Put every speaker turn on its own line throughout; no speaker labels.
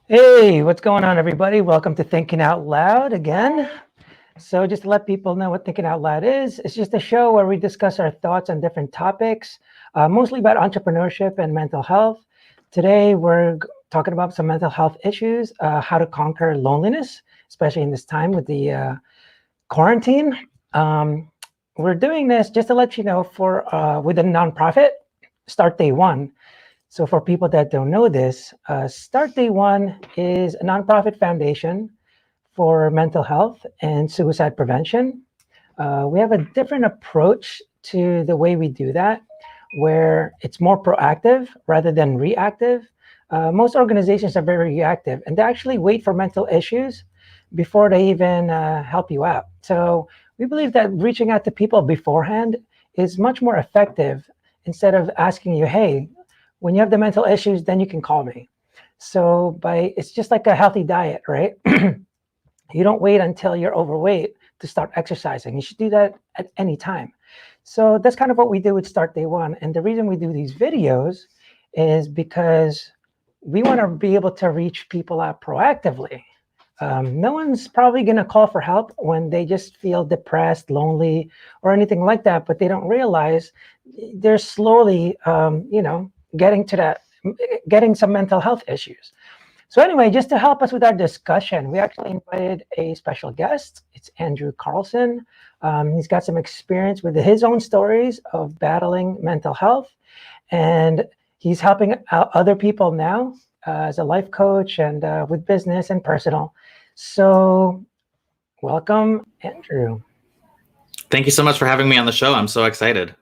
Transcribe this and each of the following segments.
Hey, what's going on, everybody? Welcome to Thinking Out Loud again. So, just to let people know what Thinking Out Loud is, it's just a show where we discuss our thoughts on different topics, mostly about entrepreneurship and mental health. Today, we're talking about some mental health issues, how to conquer loneliness, especially in this time with the quarantine. Um, we're doing this just to let you know for with a nonprofit, Start Day One. So for people that don't know this, Start Day One is a nonprofit foundation for mental health and suicide prevention. We have a different approach to the way we do that, where it's more proactive rather than reactive. Most organizations are very reactive and they actually wait for mental issues before they even help you out. So we believe that reaching out to people beforehand is much more effective instead of asking you, hey, when you have the mental issues, then you can call me. So it's just like a healthy diet, right? You don't wait until you're overweight to start exercising. You should do that at any time. So that's kind of what we do with Start Day One. And the reason we do these videos is because we want to be able to reach people out proactively. No one's probably going to call for help when they just feel depressed, lonely, or anything like that, but they don't realize they're slowly, getting some mental health issues. So anyway, just to help us with our discussion, we actually invited a special guest. It's Andrew Carlson. He's got some experience with his own stories of battling mental health, and he's helping out other people now as a life coach and with business and personal. So welcome, Andrew.
Thank you so much for having me on the show. I'm so excited.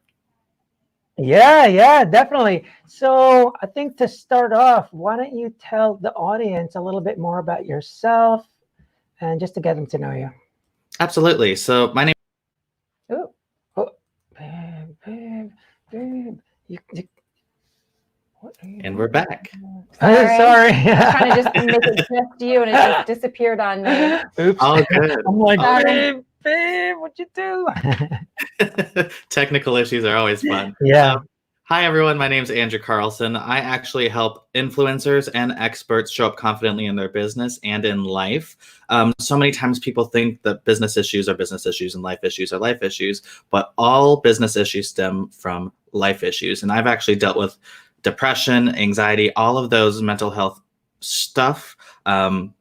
Yeah, definitely. So I think to start off, why don't you tell the audience a little bit more about yourself and just to get them to know you.
Absolutely. So my name.
Oh, babe.
And we're back.
Sorry.
I was trying to just make it just you, and it just disappeared on me.
Oops.
All good.
I'm like,
Sorry.
babe, what'd you do?
Technical issues are always fun.
Yeah.
Hi, everyone. My name is Andrew Carlson. I actually help influencers and experts show up confidently in their business and in life. So many times people think that business issues are business issues and life issues are life issues, but all business issues stem from life issues. And I've actually dealt with depression, anxiety, all of those mental health stuff throughout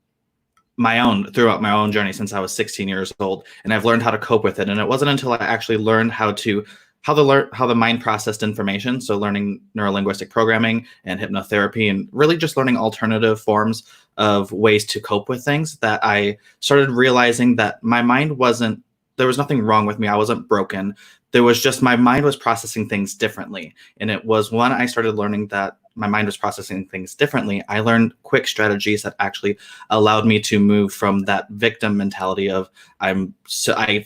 my own journey since I was 16 years old, and I've learned how to cope with it. And it wasn't until I actually learned how the mind processed information, so learning neurolinguistic programming and hypnotherapy, and really just learning alternative forms of ways to cope with things, that I started realizing that my mind there was nothing wrong with me. I wasn't broken. There was just my mind was processing things differently. And it was when I started learning that my mind was processing things differently, I learned quick strategies that actually allowed me to move from that victim mentality of I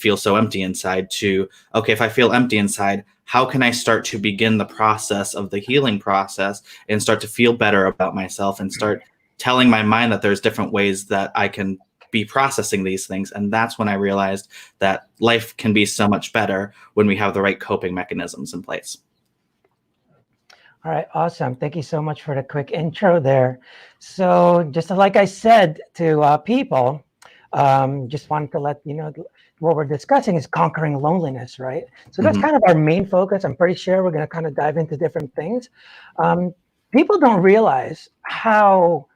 feel so empty inside to, okay, if I feel empty inside, how can I start to begin the process of the healing process and start to feel better about myself and start telling my mind that there's different ways that I can be processing these things. And that's when I realized that life can be so much better when we have the right coping mechanisms in place.
All right, awesome. Thank you so much for the quick intro there. So just like I said to people, just wanted to let you know what we're discussing is conquering loneliness, right? So that's kind of our main focus. I'm pretty sure we're going to kind of dive into different things. People don't realize how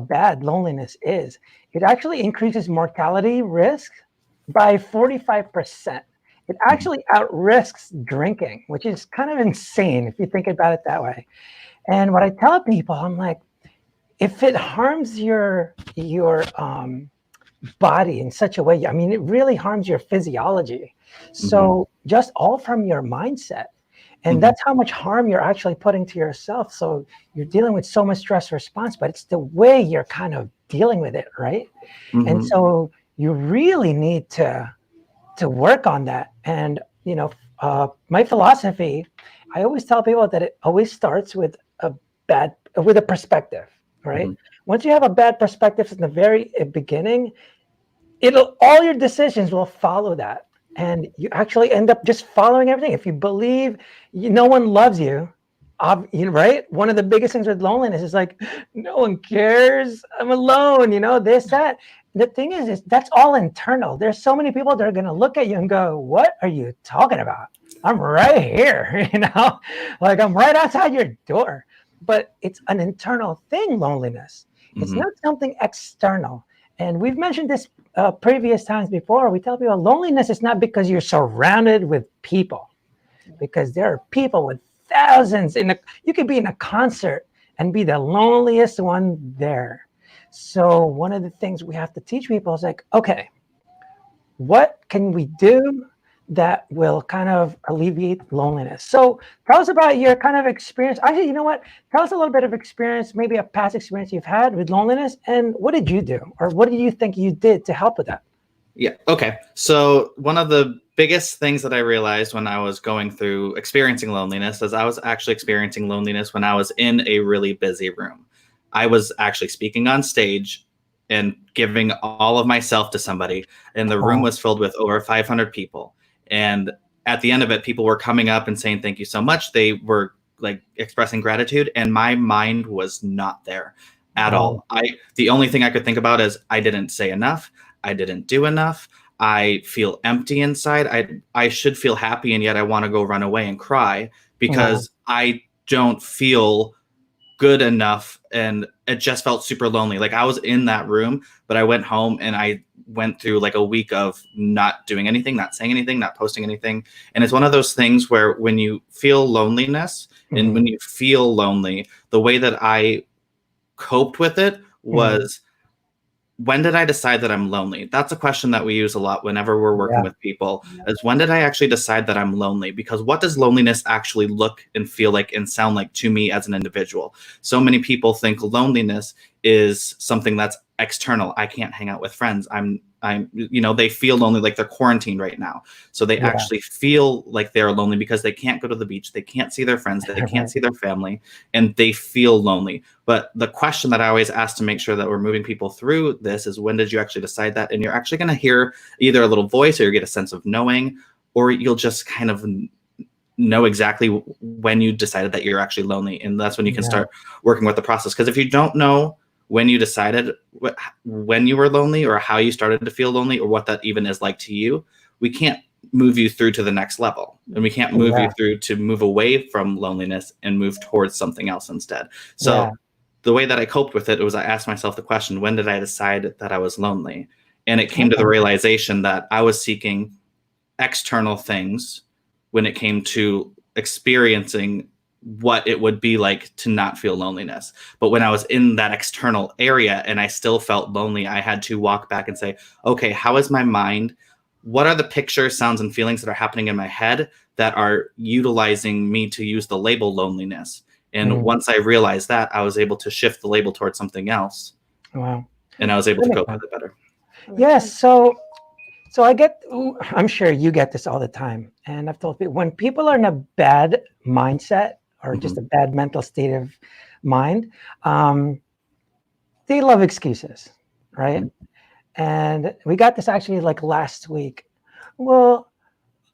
bad loneliness is. It actually increases mortality risk by 45%. It actually outrisks drinking, which is kind of insane if you think about it that way. And what I tell people, I'm like, if it harms your body in such a way, I mean, it really harms your physiology. So just all from your mindset. And that's how much harm you're actually putting to yourself. So you're dealing with so much stress response, but it's the way you're kind of dealing with it, right? And so you really need to work on that. And my philosophy, I always tell people that it always starts with a perspective, right? Once you have a bad perspective from the very beginning, all your decisions will follow that, and you actually end up just following everything. If you believe no one loves you, right? One of the biggest things with loneliness is like, no one cares. I'm alone, this, that. The thing is that's all internal. There's so many people that are going to look at you and go, what are you talking about? I'm right here, like I'm right outside your door. But it's an internal thing, loneliness. It's not something external. And we've mentioned this previous times before. We tell people loneliness is not because you're surrounded with people, because there are people with thousands you could be in a concert and be the loneliest one there. So one of the things we have to teach people is like, okay, what can we do that will kind of alleviate loneliness? So tell us about your kind of experience. Actually, you know what? Tell us a little bit of experience, maybe a past experience you've had with loneliness, and what did you do? Or what do you think you did to help with that?
Yeah. Okay. So one of the biggest things that I realized when I was going through experiencing loneliness is I was actually experiencing loneliness when I was in a really busy room. I was actually speaking on stage and giving all of myself to somebody, and the room was filled with over 500 people. And at the end of it, people were coming up and saying, thank you so much. They were like expressing gratitude, and my mind was not there at all. The only thing I could think about is I didn't say enough. I didn't do enough. I feel empty inside. I should feel happy, and yet I want to go run away and cry because I don't feel good enough, and it just felt super lonely. Like I was in that room, but I went home and I went through like a week of not doing anything, not saying anything, not posting anything. And it's one of those things where when you feel loneliness and when you feel lonely, the way that I coped with it was, when did I decide that I'm lonely? That's a question that we use a lot whenever we're working with people, is when did I actually decide that I'm lonely? Because what does loneliness actually look and feel like and sound like to me as an individual? So many people think loneliness is something that's external. I can't hang out with friends. They feel lonely, like they're quarantined right now. So they actually feel like they're lonely because they can't go to the beach. They can't see their friends. They can't see their family, and they feel lonely. But the question that I always ask to make sure that we're moving people through this is, when did you actually decide that? And you're actually going to hear either a little voice, or you get a sense of knowing, or you'll just kind of know exactly when you decided that you're actually lonely. And that's when you can start working with the process. Because if you don't know when you decided when you were lonely, or how you started to feel lonely, or what that even is like to you, we can't move you through to the next level, and we can't move you through to move away from loneliness and move towards something else instead. So the way that I coped with it was I asked myself the question, when did I decide that I was lonely? And it came to the realization that I was seeking external things when it came to experiencing what it would be like to not feel loneliness. But when I was in that external area and I still felt lonely, I had to walk back and say, okay, how is my mind? What are the pictures, sounds, and feelings that are happening in my head that are utilizing me to use the label loneliness? And once I realized that, I was able to shift the label towards something else.
Wow.
And I was able to cope with it better.
Yes. So I'm sure you get this all the time. And I've told people, when people are in a bad mindset, or just a bad mental state of mind, they love excuses, right? And we got this actually like last week. Well,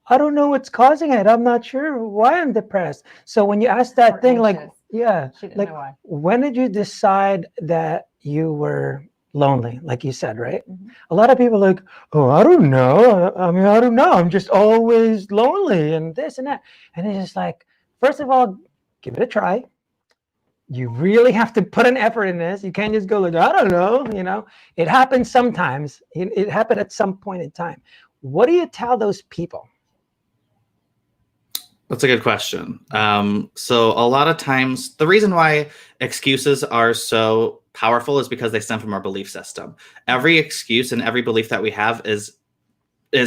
I don't know what's causing it. I'm not sure why I'm depressed. So when you ask that thing, like,
She didn't know why.
when did you decide that you were lonely, like you said, right? A lot of people are like, oh, I don't know. I mean, I don't know. I'm just always lonely and this and that. And it's just like, first of all, give it a try. You really have to put an effort in this. You can't just go like, I don't know. It happens sometimes. It happened at some point in time. What do you tell those people?
That's a good question. So a lot of times, the reason why excuses are so powerful is because they stem from our belief system. Every excuse and every belief that we have is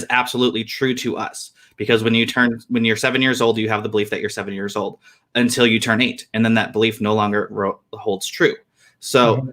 absolutely true to us. Because when you're 7 years old, you have the belief that you're 7 years old until you turn 8. And then that belief no longer holds true. So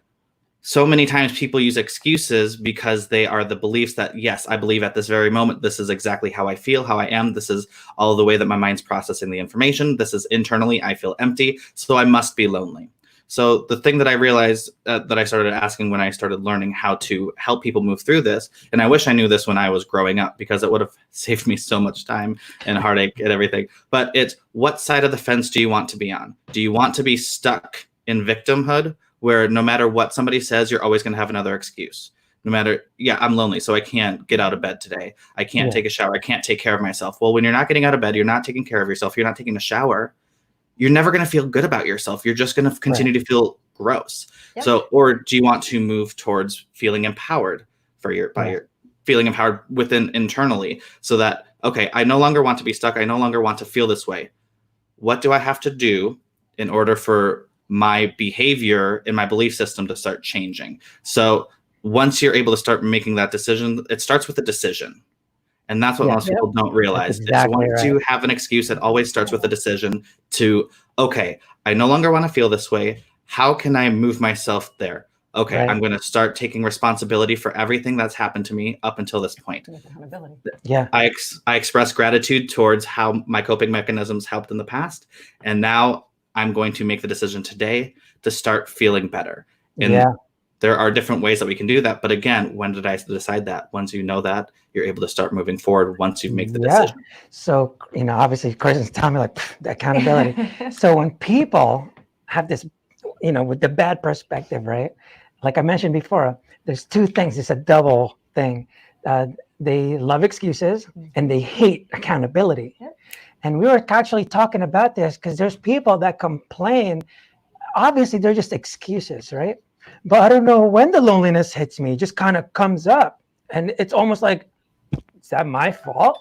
many times people use excuses because they are the beliefs that, yes, I believe at this very moment, this is exactly how I feel, how I am. This is all the way that my mind's processing the information. This is internally, I feel empty. So I must be lonely. So the thing that I realized that I started asking when I started learning how to help people move through this, and I wish I knew this when I was growing up because it would have saved me so much time and heartache and everything. But it's, what side of the fence do you want to be on? Do you want to be stuck in victimhood where no matter what somebody says, you're always going to have another excuse? No matter, yeah, I'm lonely, so I can't get out of bed today. I can't take a shower. I can't take care of myself. Well, when you're not getting out of bed, you're not taking care of yourself, you're not taking a shower, you're never going to feel good about yourself. You're just going to continue to feel gross. Yep. So, or do you want to move towards feeling empowered by your feeling empowered within internally, so that, okay, I no longer want to be stuck. I no longer want to feel this way. What do I have to do in order for my behavior and my belief system to start changing? So once you're able to start making that decision, it starts with a decision. And that's what most people don't realize. Exactly, once you have an excuse, it always starts with a decision to, okay, I no longer want to feel this way. How can I move myself there? Okay, I'm going to start taking responsibility for everything that's happened to me up until this point.
Yeah.
I express gratitude towards how my coping mechanisms helped in the past. And now I'm going to make the decision today to start feeling better. And there are different ways that we can do that. But again, when did I decide that? Once you know that, you're able to start moving forward once you make the decision.
So, obviously, Kristen's telling me like the accountability. So when people have this, with the bad perspective, right? Like I mentioned before, there's two things. It's a double thing. They love excuses and they hate accountability. And we were actually talking about this because there's people that complain. Obviously, they're just excuses, right? But I don't know when the loneliness hits me, it just kind of comes up. And it's almost like, is that my fault?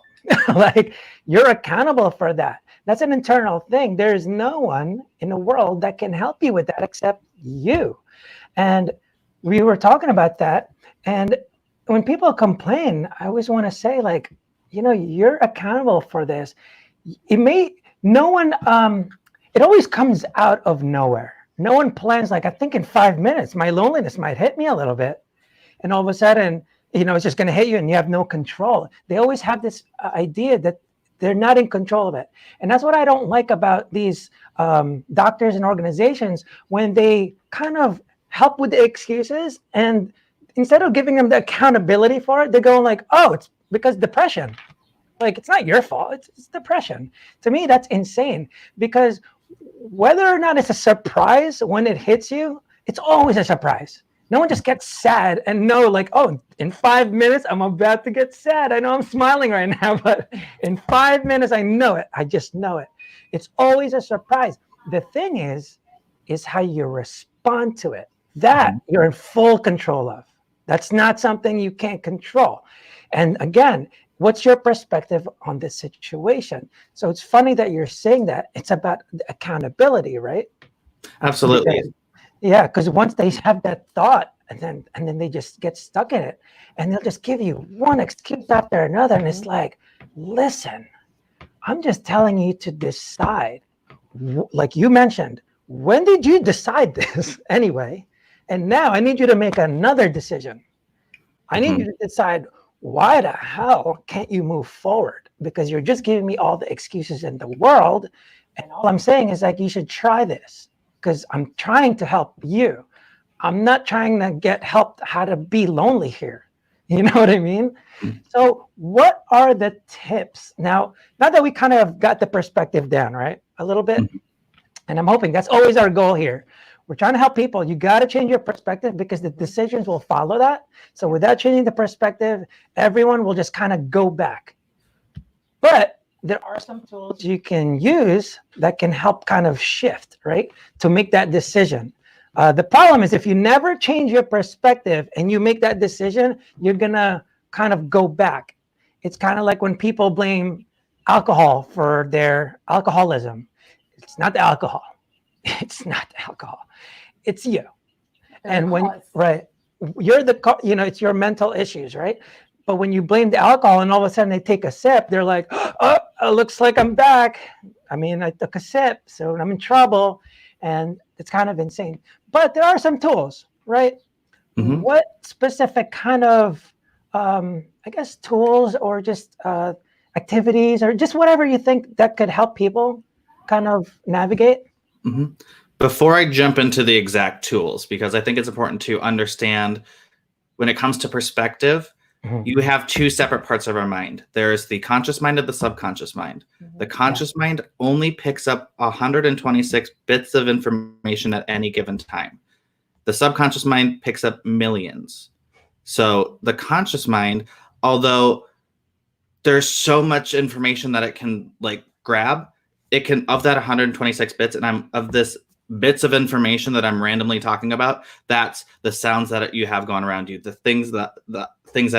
Like, you're accountable for that. That's an internal thing. There's no one in the world that can help you with that except you. And we were talking about that. And when people complain, I always want to say, like, you're accountable for this. It always comes out of nowhere. No one plans, like, I think in 5 minutes, my loneliness might hit me a little bit. And all of a sudden, it's just going to hit you and you have no control. They always have this idea that they're not in control of it. And that's what I don't like about these doctors and organizations, when they kind of help with the excuses. And instead of giving them the accountability for it, they're going like, oh, it's because depression. Like, it's not your fault. It's depression. To me, that's insane, because whether or not it's a surprise when it hits you, it's always a surprise. No one just gets sad and know, like, oh, in 5 minutes, I'm about to get sad. I know I'm smiling right now, but in 5 minutes, I know it. I just know it. It's always a surprise. The thing is how you respond to it. That you're in full control of. That's not something you can't control. And again, what's your perspective on this situation? So it's funny that you're saying that. It's about accountability, right?
Absolutely.
Because once they have that thought, and then they just get stuck in it, and they'll just give you one excuse after another, and it's like, listen, I'm just telling you to decide. Like you mentioned, when did you decide this anyway? And now I need you to make another decision. I need you to decide, why the hell can't you move forward? Because you're just giving me all the excuses in the world. And all I'm saying is, like, you should try this, because I'm trying to help you. I'm not trying to get help how to be lonely here. You know what I mean? So what are the tips? Now that we kind of got the perspective down, right? A little bit. And I'm hoping that's always our goal here. We're trying to help people. You got to change your perspective, because the decisions will follow that. So without changing the perspective, everyone will just kind of go back. But there are some tools you can use that can help kind of shift, right? To make that decision. The problem is, if you never change your perspective and you make that decision, you're going to kind of go back. It's kind of like when people blame alcohol for their alcoholism. It's not the alcohol. It's not the alcohol. It's you. And you're it's your mental issues, right? But when you blame the alcohol and all of a sudden they take a sip, they're like, oh, it looks like I'm back. I mean, I took a sip, so I'm in trouble. And it's kind of insane. But there are some tools, right? What specific kind of, tools or just activities or just whatever you think that could help people kind of navigate?
Before I jump into the exact tools, because I think it's important to understand when it comes to perspective, you have two separate parts of our mind. There's the conscious mind and the subconscious mind. The conscious mind only picks up 126 bits of information at any given time. The subconscious mind picks up millions. So the conscious mind, although there's so much information that it can like grab, it can, of that 126 bits, and I'm of this bits of information that I'm randomly talking about, that's the sounds that you have going around you, the things that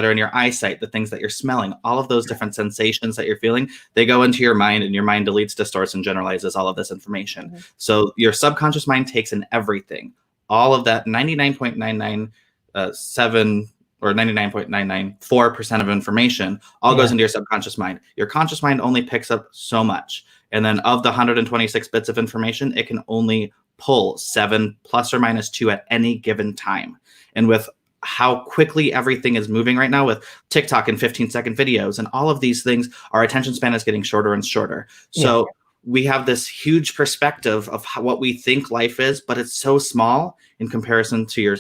are in your eyesight, the things that you're smelling, all of those different sensations that you're feeling, they go into your mind, and your mind deletes, distorts, and generalizes all of this information. So your subconscious mind takes in everything. All of that 99.997 or 99.994% of information all goes into your subconscious mind. Your conscious mind only picks up so much. And then of the 126 bits of information, it can only pull 7 plus or minus 2 at any given time. And with how quickly everything is moving right now with TikTok and 15-second videos and all of these things, our attention span is getting shorter and shorter. So we have this huge perspective of what we think life is, but it's so small in comparison to your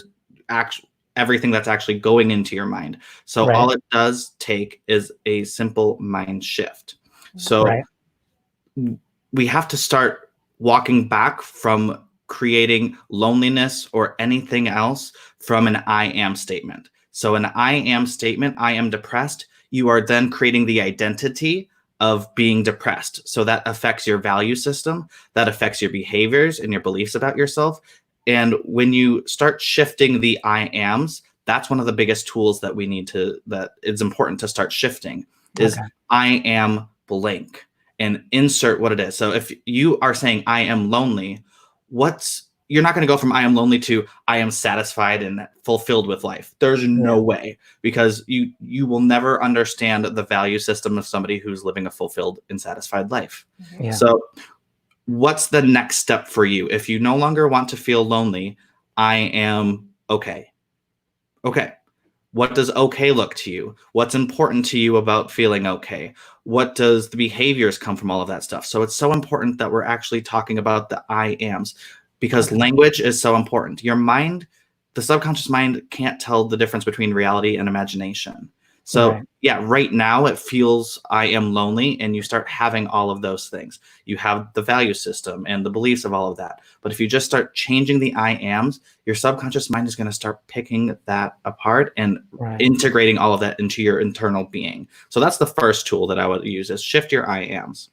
everything that's actually going into your mind. So all it does take is a simple mind shift. So we have to start walking back from creating loneliness or anything else from an I am statement. So an I am statement, I am depressed, you are then creating the identity of being depressed. So that affects your value system, that affects your behaviors and your beliefs about yourself. And when you start shifting the I ams, that's one of the biggest tools that we need to, that it's important to start shifting is I am blank, and insert what it is. So if you are saying I am lonely, you're not going to go from I am lonely to I am satisfied and fulfilled with life. There's no way, because you will never understand the value system of somebody who's living a fulfilled and satisfied life. So what's the next step for you? If you no longer want to feel lonely, I am okay. Okay. What does okay look to you? What's important to you about feeling okay? What does the behaviors come from all of that stuff? So it's so important that we're actually talking about the I ams, because language is so important. Your mind, the subconscious mind, can't tell the difference between reality and imagination. So right now it feels I am lonely, and you start having all of those things. You have the value system and the beliefs of all of that. But if you just start changing the I ams, your subconscious mind is going to start picking that apart and integrating all of that into your internal being. So that's the first tool that I would use, is shift your I ams.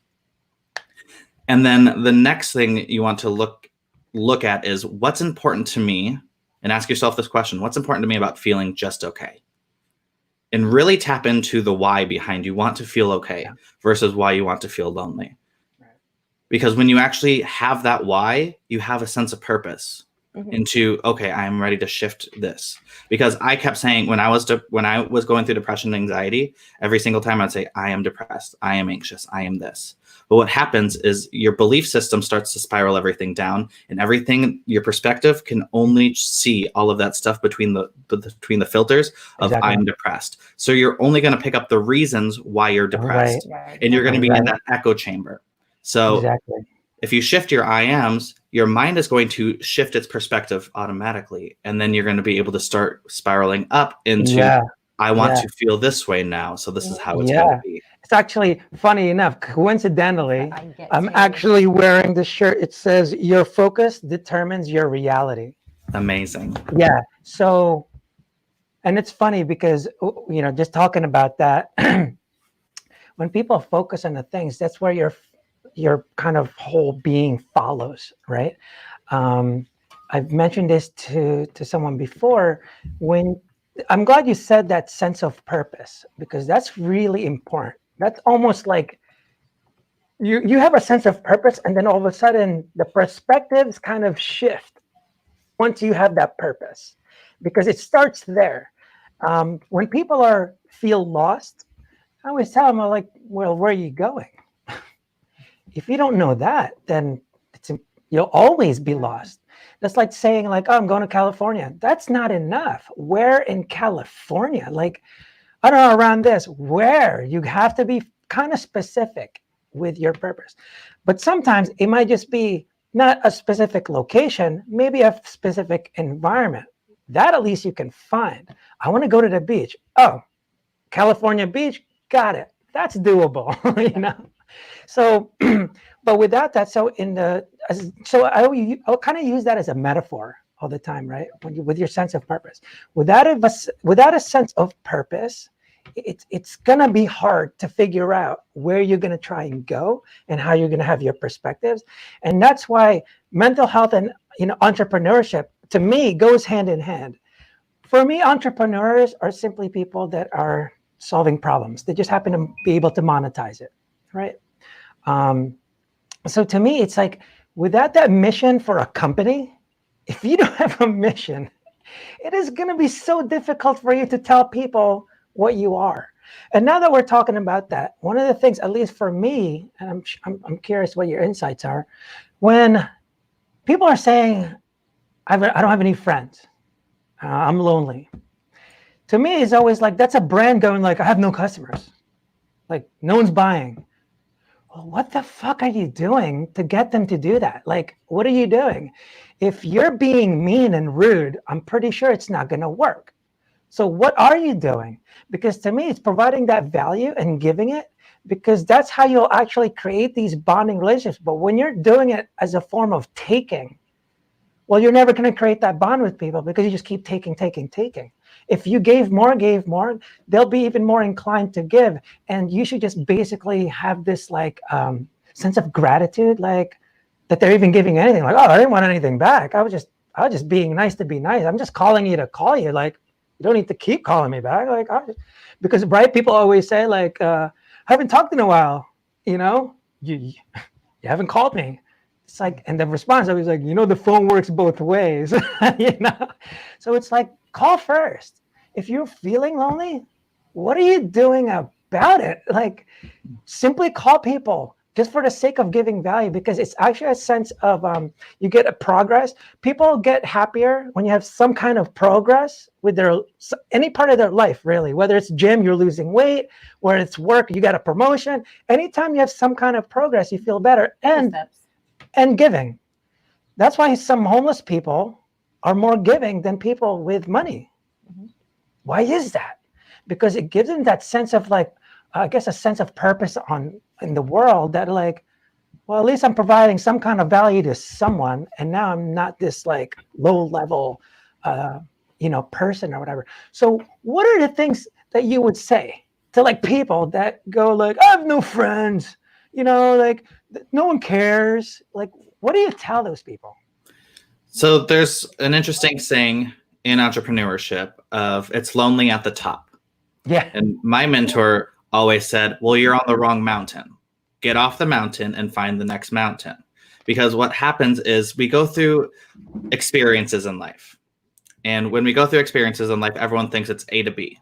And then the next thing you want to look at is what's important to me, and ask yourself this question: what's important to me about feeling just okay? And really tap into the why behind you want to feel okay versus why you want to feel lonely. Because when you actually have that why, you have a sense of purpose into, okay, I'm ready to shift this. Because I kept saying, when I was going through depression and anxiety, every single time I'd say, I am depressed, I am anxious, I am this. But what happens is your belief system starts to spiral everything down, and everything, your perspective can only see all of that stuff between the filters of I'm depressed. So you're only going to pick up the reasons why you're depressed, and you're going to be in that echo chamber. So if you shift your I ams, your mind is going to shift its perspective automatically, and then you're going to be able to start spiraling up into I want to feel this way now, so this is how it's going to be.
It's actually funny enough, coincidentally, I'm actually wearing this shirt. It says, your focus determines your reality.
Amazing.
Yeah. So, and it's funny because, just talking about that, when people focus on the things, that's where your kind of whole being follows, right? I've mentioned this to someone before. I'm glad you said that sense of purpose, because that's really important. That's almost like you have a sense of purpose, and then all of a sudden the perspectives kind of shift once you have that purpose, because it starts there. When people feel lost, I always tell them, I'm like, well, where are you going? If you don't know that, then you'll always be lost. That's like saying, like, oh, I'm going to California. That's not enough. Where in California? Like, I don't know, around this. Where? You have to be kind of specific with your purpose. But sometimes it might just be not a specific location, maybe a specific environment. That at least you can find. I want to go to the beach. Oh, California beach, got it. That's doable, you know. So, but without that, I'll kind of use that as a metaphor all the time, right? With your sense of purpose, without a sense of purpose, it's gonna be hard to figure out where you're gonna try and go and how you're gonna have your perspectives, and that's why mental health and entrepreneurship to me goes hand in hand. For me, entrepreneurs are simply people that are solving problems. They just happen to be able to monetize it, right? So to me, it's like without that mission for a company, if you don't have a mission, it is going to be so difficult for you to tell people what you are. And now that we're talking about that, one of the things, at least for me, and I'm curious what your insights are, when people are saying, I don't have any friends, I'm lonely. To me, it's always like, that's a brand going like, I have no customers. Like, no one's buying. Well, what the fuck are you doing to get them to do that? Like, what are you doing? If you're being mean and rude, I'm pretty sure it's not going to work. So what are you doing? Because to me, it's providing that value and giving it, because that's how you'll actually create these bonding relationships. But when you're doing it as a form of taking, well, you're never going to create that bond with people because you just keep taking. If you gave more, they'll be even more inclined to give. And you should just basically have this like sense of gratitude, like that they're even giving anything. Like, oh, I didn't want anything back. I was just being nice to be nice. I'm just calling you to call you. Like, you don't need to keep calling me back. Like, because right, people always say like, I haven't talked in a while. You haven't called me. It's like, and the response always like, the phone works both ways. So it's like, call first. If you're feeling lonely, what are you doing about it? Like, simply call people just for the sake of giving value, because it's actually a sense of you get a progress. People get happier when you have some kind of progress with any part of their life, really. Whether it's gym, you're losing weight, whether it's work, you got a promotion. Anytime you have some kind of progress, you feel better. And giving. That's why some homeless people are more giving than people with money. Mm-hmm. Why is that? Because it gives them that sense of like, I guess, a sense of purpose in the world, that like, well, at least I'm providing some kind of value to someone, and now I'm not this like low level, person or whatever. So what are the things that you would say to like people that go like, I have no friends, like no one cares? Like, what do you tell those people?
So there's an interesting saying in entrepreneurship of it's lonely at the top.
Yeah.
And my mentor always said, well, you're on the wrong mountain. Get off the mountain and find the next mountain. Because what happens is we go through experiences in life. And when we go through experiences in life, everyone thinks it's A to B.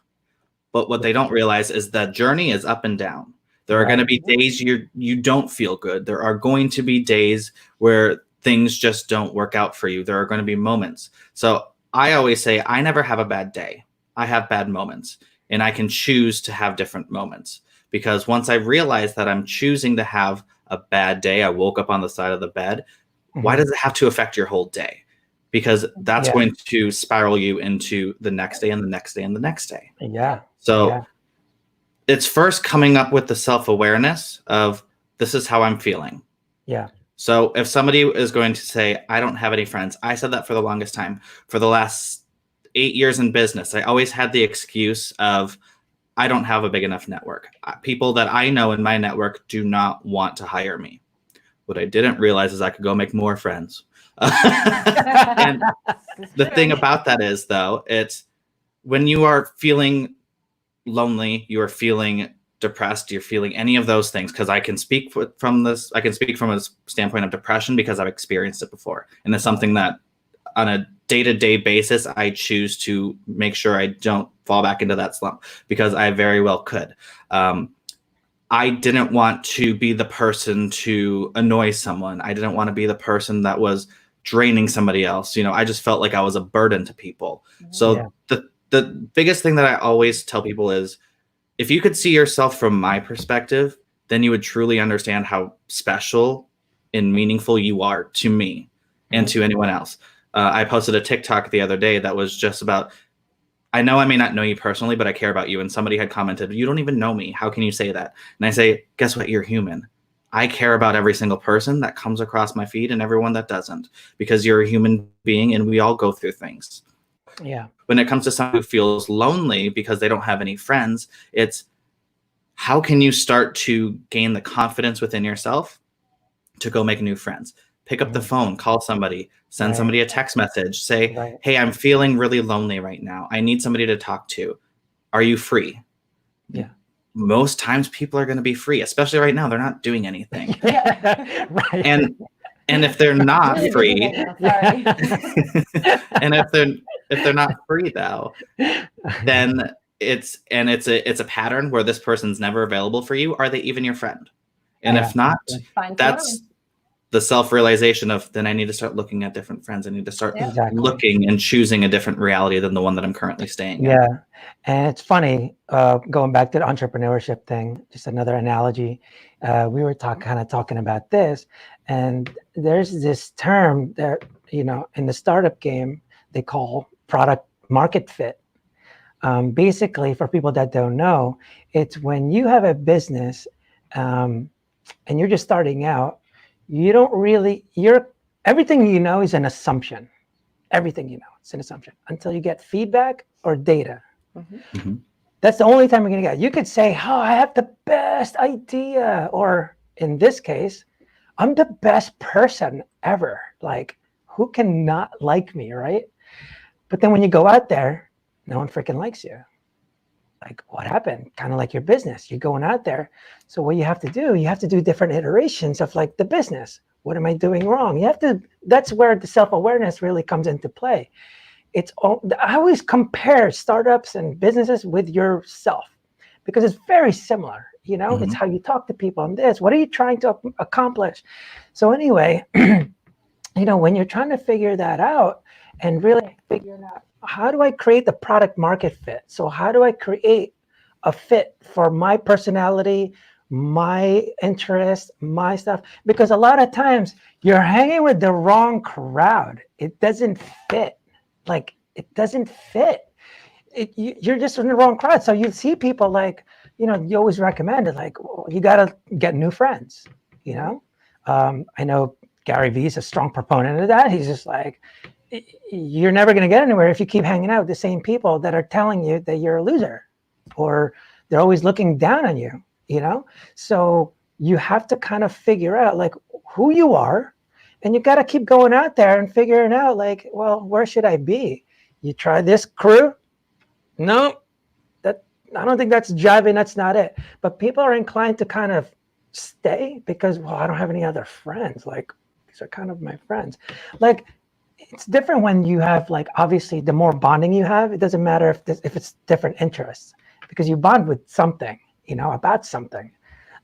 But what they don't realize is that journey is up and down. There are going to be days you don't feel good. There are going to be days where things just don't work out for you. There are going to be moments. So I always say, I never have a bad day. I have bad moments, and I can choose to have different moments, because once I realize that I'm choosing to have a bad day, I woke up on the side of the bed. Mm-hmm. Why does it have to affect your whole day? Because that's going to spiral you into the next day and the next day and the next day.
Yeah.
So it's first coming up with the self-awareness of, this is how I'm feeling.
Yeah.
So if somebody is going to say, I don't have any friends, I said that for the longest time. For the last 8 years in business, I always had the excuse of, I don't have a big enough network. People that I know in my network do not want to hire me. What I didn't realize is I could go make more friends. And the thing about that is, though, it's when you are feeling lonely, you are feeling depressed, you're feeling any of those things, because I can speak from a standpoint of depression because I've experienced it before. And it's something that on a day-to-day basis, I choose to make sure I don't fall back into that slump, because I very well could. I didn't want to be the person to annoy someone. I didn't want to be the person that was draining somebody else. I just felt like I was a burden to people. So the biggest thing that I always tell people is, if you could see yourself from my perspective, then you would truly understand how special and meaningful you are to me and to anyone else. I posted a TikTok the other day that was just about, I know I may not know you personally, but I care about you. And somebody had commented, you don't even know me. How can you say that? And I say, guess what? You're human. I care about every single person that comes across my feed and everyone that doesn't, because you're a human being and we all go through things.
Yeah.
When it comes to someone who feels lonely because they don't have any friends, it's how can you start to gain the confidence within yourself to go make new friends? Pick up the phone, call somebody, send somebody a text message, say, hey, I'm feeling really lonely right now. I need somebody to talk to. Are you free?
Yeah.
Most times people are going to be free, especially right now. They're not doing anything.
Right.
And if they're not
Really
free,
busy right now, sorry.
and if they're not free though, then it's a pattern where this person's never available for you. Are they even your friend? And if not, that's the self-realization of, then I need to start looking at different friends. I need to start looking and choosing a different reality than the one that I'm currently staying in.
Yeah. And it's funny, going back to the entrepreneurship thing, just another analogy. We were talking about this, and there's this term that, in the startup game, they call product market fit. Basically, for people that don't know, it's when you have a business and you're just starting out, everything is an assumption. Everything it's an assumption until you get feedback or data.
Mm-hmm.
That's the only time you're going to get. You could say, oh, I have the best idea. Or in this case, I'm the best person ever. Like, who can not like me, right? But then when you go out there, no one freaking likes you. Like, what happened? Kind of like your business. You're going out there. So what you have to do different iterations of like the business. What am I doing wrong? That's where the self-awareness really comes into play. I always compare startups and businesses with yourself because it's very similar. It's how you talk to people on this. What are you trying to accomplish? So anyway, when you're trying to figure that out and really figuring out, how do I create the product market fit? So how do I create a fit for my personality, my interest, my stuff? Because a lot of times you're hanging with the wrong crowd. It doesn't fit. Like, it doesn't fit. You're just in the wrong crowd. So you see people like, you always recommend it, like, well, you got to get new friends, I know Gary Vee is a strong proponent of that. He's just like, you're never going to get anywhere if you keep hanging out with the same people that are telling you that you're a loser, or they're always looking down on you, So you have to kind of figure out like who you are, and you got to keep going out there and figuring out like, well, where should I be? You try this crew? No, I don't think that's jiving. That's not it. But people are inclined to kind of stay because, well, I don't have any other friends. Like, these are kind of my friends. Like, it's different when you have, like, obviously the more bonding you have, it doesn't matter if it's different interests, because you bond with something, about something.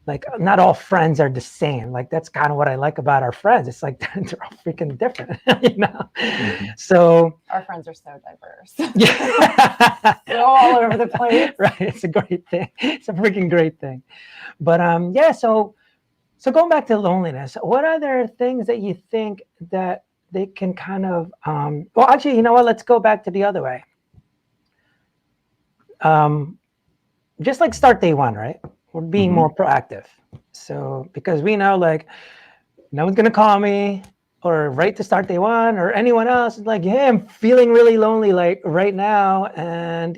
Like, not all friends are the same. Like, that's kind of what I like about our friends. It's like, they're all freaking different,
Mm-hmm.
So
our friends are so diverse.
Yeah.
They're all over the place.
Right. It's a great thing. It's a freaking great thing. But yeah, so going back to loneliness, what other things that you think that they can kind of, well, actually, you know what? Let's go back to the other way. Just like start day one, right? We're being more proactive. So because we know, like, no one's going to call me or right to start day one or anyone else. It's like, hey, I'm feeling really lonely, like right now. And,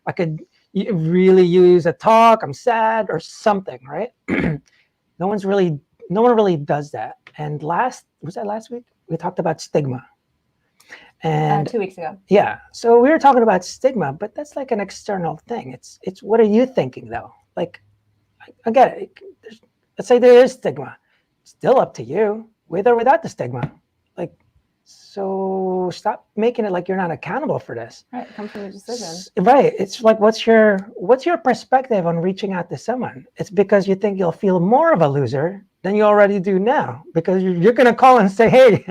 I could really use a talk. I'm sad or something, right? No one really does that. And was that last week? We talked about stigma. And
2 weeks ago.
Yeah. So we were talking about stigma, but that's like an external thing. It's what are you thinking though? Like, I get it. Let's say there is stigma. Still up to you, with or without the stigma. Like, so stop making it like you're not accountable for this.
Right. Come from the decision.
Right. It's like, what's your perspective on reaching out to someone? It's because you think you'll feel more of a loser than you already do now, because you're going to call and say, hey,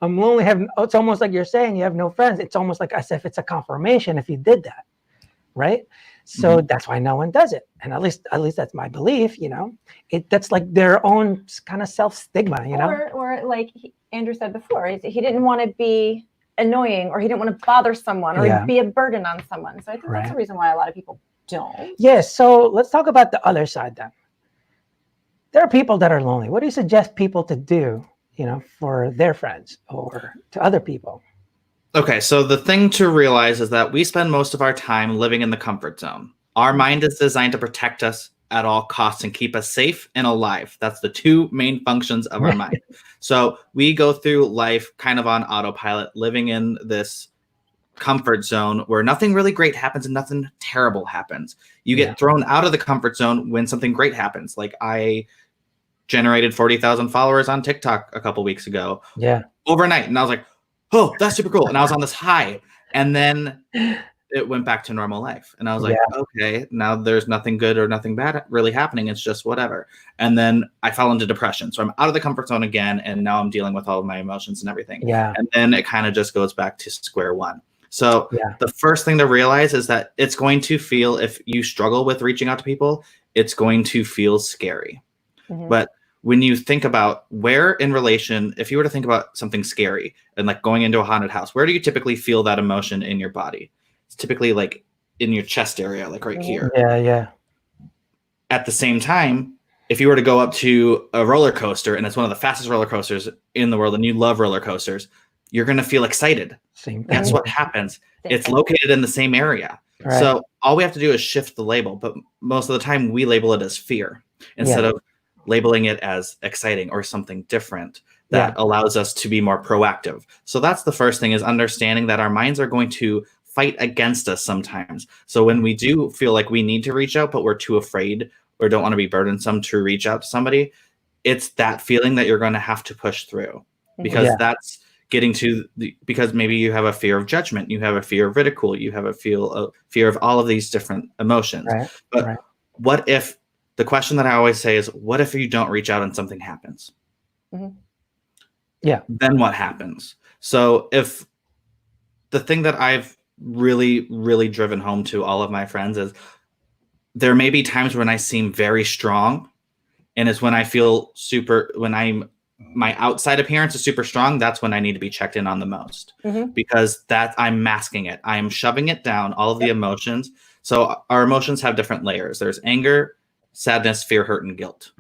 I'm lonely. It's almost like you're saying you have no friends. It's almost like as if it's a confirmation if you did that. Right. So that's why no one does it. And at least that's my belief, that's like their own kind of self-stigma,
Or like Andrew said before, he didn't want to be annoying, or he didn't want to bother someone, or be a burden on someone. So I think that's the reason why a lot of people don't.
Yeah, so let's talk about the other side then. There are people that are lonely. What do you suggest people to do, for their friends or to other people?
Okay, so the thing to realize is that we spend most of our time living in the comfort zone. Our mind is designed to protect us at all costs and keep us safe and alive. That's the two main functions of our mind. So we go through life kind of on autopilot, living in this comfort zone where nothing really great happens and nothing terrible happens. You get thrown out of the comfort zone when something great happens. Like I generated 40,000 followers on TikTok a couple weeks ago.
Yeah.
Overnight. And I was like, oh, that's super cool. And I was on this high. And then it went back to normal life. And I was like, okay, now there's nothing good or nothing bad really happening. It's just whatever. And then I fell into depression. So I'm out of the comfort zone again. And now I'm dealing with all of my emotions and everything.
Yeah.
And then it kind of just goes back to square one. So the first thing to realize is that it's going to feel, if you struggle with reaching out to people, it's going to feel scary. But when you think about where in relation, if you were to think about something scary and like going into a haunted house, where do you typically feel that emotion in your body? It's typically like in your chest area, like right here.
Yeah.
At the same time, if you were to go up to a roller coaster and it's one of the fastest roller coasters in the world and you love roller coasters, you're going to feel excited.
Same thing.
That's what happens. It's located in the same area. Right. So all we have to do is shift the label. But most of the time we label it as fear instead of labeling it as exciting or something different that allows us to be more proactive. So that's the first thing, is understanding that our minds are going to fight against us sometimes. So when we do feel like we need to reach out, but we're too afraid or don't want to be burdensome to reach out to somebody, it's that feeling that you're going to have to push through, because that's getting to because maybe you have a fear of judgment, you have a fear of ridicule, you have a fear of all of these different emotions. But what if, the question that I always say is, what if you don't reach out and something happens? Then what happens? So if the thing that I've really, really driven home to all of my friends is, there may be times when I seem very strong, and it's when I feel my outside appearance is super strong. That's when I need to be checked in on the most, because I'm masking it. I am shoving it down, all of the emotions. So our emotions have different layers. There's anger, sadness, fear, hurt, and guilt.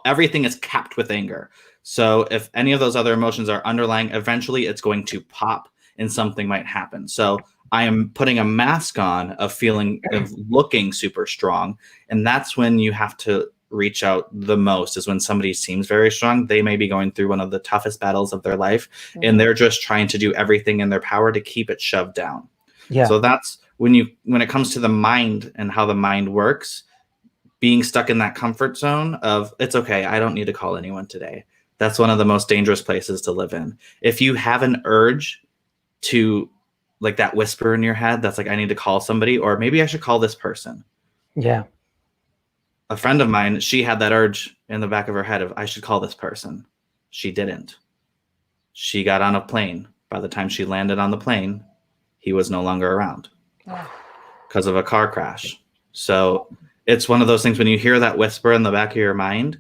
Everything is capped with anger. So if any of those other emotions are underlying, eventually it's going to pop and something might happen. So I am putting a mask on of looking super strong. And that's when you have to reach out the most, is when somebody seems very strong. They may be going through one of the toughest battles of their life, and they're just trying to do everything in their power to keep it shoved down. So that's when it comes to the mind and how the mind works, being stuck in that comfort zone of, it's okay, I don't need to call anyone today. That's one of the most dangerous places to live in. If you have an urge to, like, that whisper in your head that's like, I need to call somebody, or maybe I should call this person. A friend of mine, she had that urge in the back of her head of, I should call this person. She didn't. She got on a plane. By the time she landed on the plane, he was no longer around because of a car crash. So it's one of those things, when you hear that whisper in the back of your mind,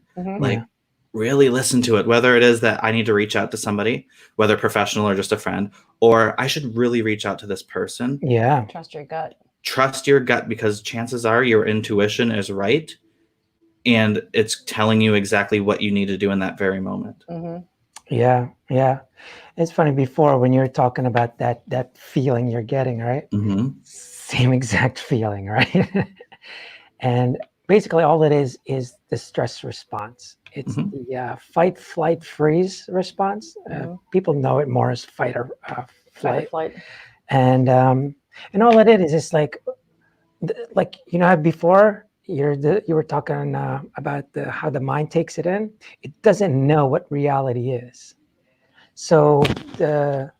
really listen to it, whether it is that I need to reach out to somebody, whether professional or just a friend, or I should really reach out to this person.
Trust your gut.
Trust your gut, because chances are your intuition is right, and it's telling you exactly what you need to do in that very moment.
Yeah. It's funny, before when you were talking about that feeling you're getting, right? Same exact feeling, right? And basically all it is the stress response. It's the fight, flight, freeze response. People know it more as fight or flight. And all it is like before you were talking about how the mind takes it in. It doesn't know what reality is. So the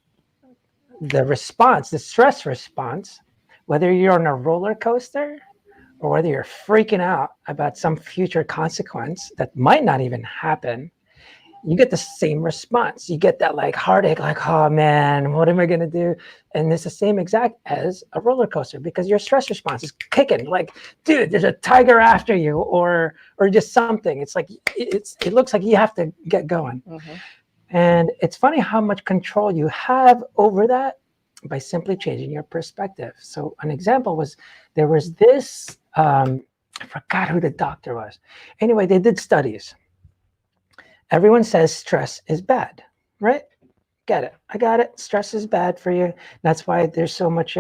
response, the stress response, whether you're on a roller coaster or whether you're freaking out about some future consequence that might not even happen, you get the same response. You get that like heartache, like, oh man, what am I gonna do? And it's the same exact as a roller coaster, because your stress response is kicking, like, dude, there's a tiger after you, or just something. It's like, it looks like you have to get going.
Mm-hmm.
And it's funny how much control you have over that by simply changing your perspective. So an example was, there was this, I forgot who the doctor was. Anyway, they did studies. Everyone says stress is bad, right? Get it. I got it. Stress is bad for you. That's why there's so much.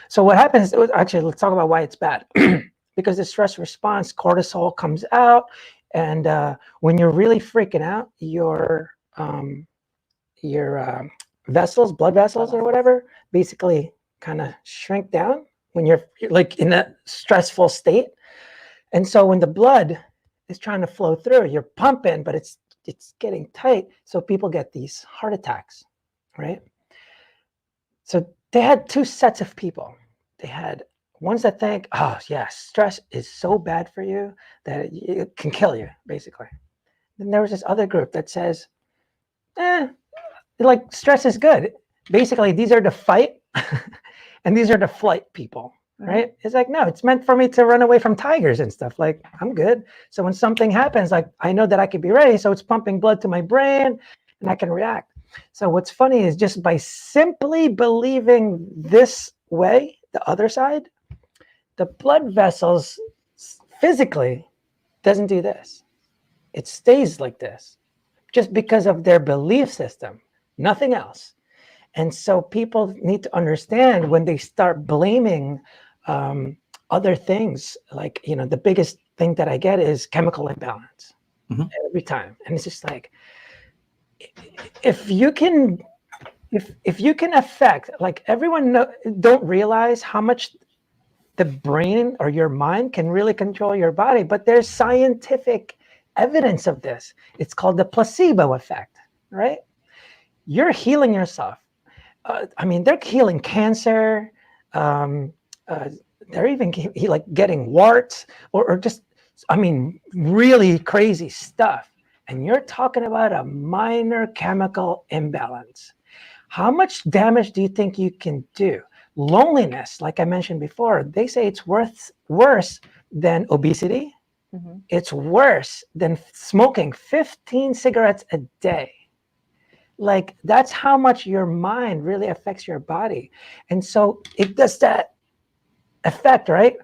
So what happens, actually, let's talk about why it's bad. Because the stress response, cortisol comes out. And when you're really freaking out, your vessels, blood vessels or whatever, basically kind of shrink down when you're like in a stressful state. And so when the blood is trying to flow through, you're pumping, but it's getting tight. So people get these heart attacks, right? So they had two sets of people. They had ones that think, oh yeah, stress is so bad for you that it can kill you, basically. Then there was this other group that says, like, stress is good. Basically, these are the fight and these are the flight people. Right? It's like, no, it's meant for me to run away from tigers and stuff. Like, I'm good. So when something happens, like, I know that I could be ready. So it's pumping blood to my brain and I can react. So what's funny is, just by simply believing this way, the other side, the blood vessels physically doesn't do this. It stays like this just because of their belief system, nothing else. And so people need to understand, when they start blaming other things, like, the biggest thing that I get is chemical imbalance every time. And it's just like, if you can affect, like, everyone don't realize how much the brain or your mind can really control your body, but there's scientific evidence of this. It's called the placebo effect, right? You're healing yourself. They're healing cancer. They're even like getting warts or just, really crazy stuff. And you're talking about a minor chemical imbalance. How much damage do you think you can do? Loneliness, like I mentioned before, they say it's worse than obesity. Mm-hmm. It's worse than smoking 15 cigarettes a day. Like, that's how much your mind really affects your body. And so it does that effect, right?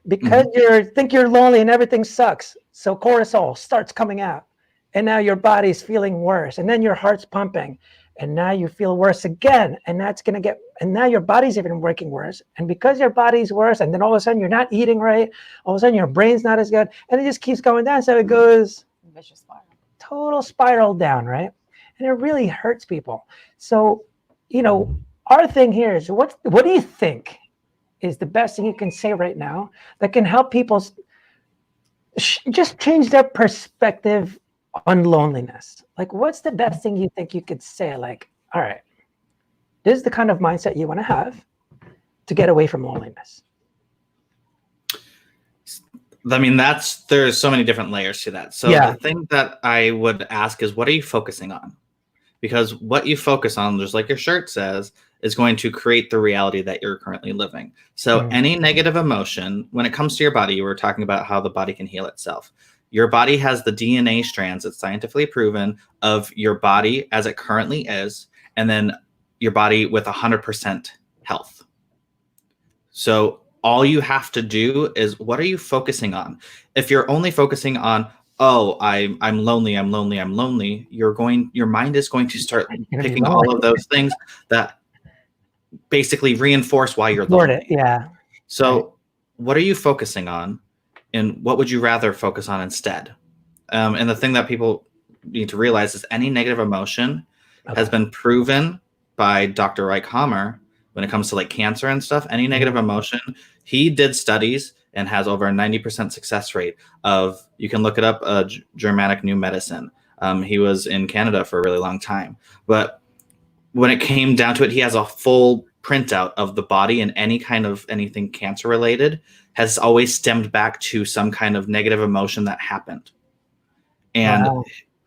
Because you think you're lonely and everything sucks. So cortisol starts coming out, and now your body's feeling worse, and then your heart's pumping, and now you feel worse again. And and now your body's even working worse. And because your body's worse, and then all of a sudden you're not eating right, all of a sudden your brain's not as good, and it just keeps going down. So it goes
vicious spiral,
total spiral down, right? And it really hurts people. So, our thing here is, what do you think is the best thing you can say right now that can help people just change their perspective on loneliness? Like, what's the best thing you think you could say? Like, all right, this is the kind of mindset you want to have to get away from loneliness.
There's so many different layers to that. So the thing that I would ask is, what are you focusing on? Because what you focus on, just like your shirt says, is going to create the reality that you're currently living. So any negative emotion, when it comes to your body, you were talking about how the body can heal itself. Your body has the DNA strands, it's scientifically proven, of your body as it currently is, and then your body with 100% health. So all you have to do is, what are you focusing on? If you're only focusing on, oh, I'm lonely, your mind is going to start picking all of those things that basically reinforce why you're lonely.
Yeah.
So what are you focusing on, and what would you rather focus on instead? And the thing that people need to realize is, any negative emotion has been proven by Dr. Reichhammer when it comes to like cancer and stuff. Any negative emotion, he did studies and has over a 90% success rate of, you can look it up, Germanic New Medicine. He was in Canada for a really long time. But when it came down to it, he has a full printout of the body, and anything cancer related has always stemmed back to some kind of negative emotion that happened. And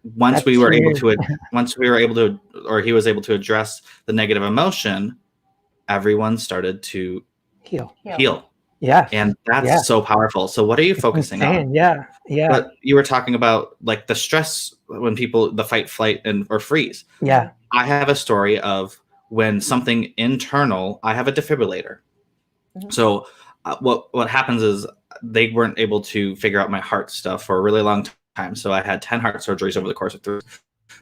once we were able to, or he was able to address the negative emotion, everyone started to heal.
Yeah.
And that's so powerful. So what are you focusing on?
Yeah.
But you were talking about like the stress when people, the fight, flight, or freeze.
Yeah.
I have a story of when something internal, I have a defibrillator. So what happens is they weren't able to figure out my heart stuff for a really long time. So I had 10 heart surgeries over the course of 3,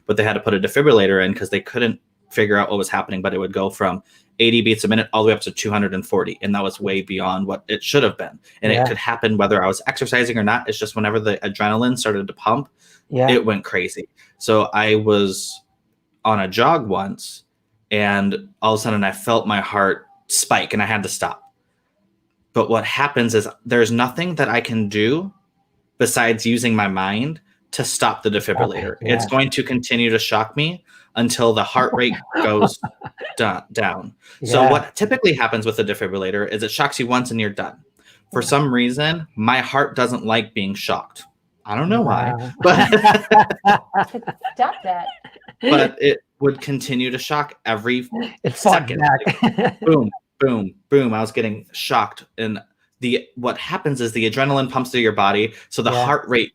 but they had to put a defibrillator in because they couldn't figure out what was happening, but it would go from 80 beats a minute all the way up to 240. And that was way beyond what it should have been. And it could happen whether I was exercising or not. It's just whenever the adrenaline started to pump, it went crazy. So I was on a jog once and all of a sudden I felt my heart spike and I had to stop. But what happens is there's nothing that I can do besides using my mind to stop the defibrillator. It's going to continue to shock me until the heart rate goes down. So what typically happens with a defibrillator is it shocks you once and you're done. For some reason, my heart doesn't like being shocked. I don't know why, but
stop that.
But it would continue to shock every second.
Like,
boom, boom, boom. I was getting shocked. And what happens is the adrenaline pumps through your body. So the heart rate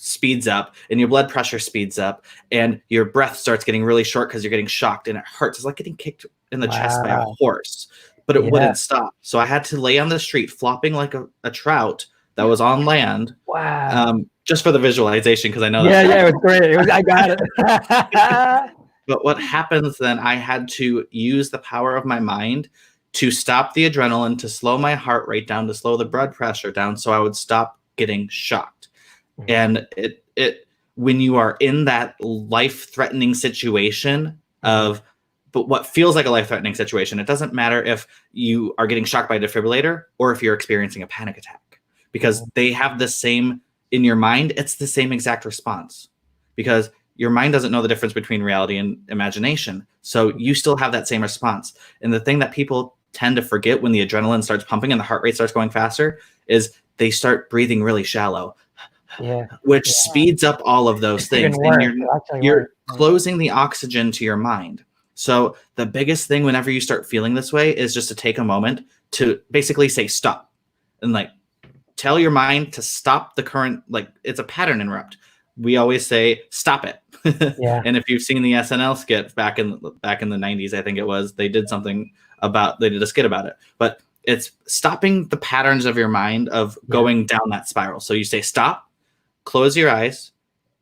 speeds up and your blood pressure speeds up and your breath starts getting really short because you're getting shocked and it hurts. It's like getting kicked in the chest by a horse, but it wouldn't stop. So I had to lay on the street flopping like a trout that was on land.
Wow.
Just for the visualization, because I know
it was great. I got it.
But what happens then, I had to use the power of my mind to stop the adrenaline, to slow my heart rate down, to slow the blood pressure down so I would stop getting shocked. And it when you are in that life-threatening situation but what feels like a life-threatening situation, it doesn't matter if you are getting shocked by a defibrillator or if you're experiencing a panic attack, because they have the same, in your mind, it's the same exact response, because your mind doesn't know the difference between reality and imagination. So you still have that same response. And the thing that people tend to forget when the adrenaline starts pumping and the heart rate starts going faster is they start breathing really shallow. Which speeds up all of those things. And you're closing the oxygen to your mind. So the biggest thing whenever you start feeling this way is just to take a moment to basically say stop and like tell your mind to stop the current, like it's a pattern interrupt. We always say stop it. And if you've seen the SNL skit back in the 90s, I think it was, they did a skit about it. But it's stopping the patterns of your mind of going down that spiral. So you say stop. Close your eyes,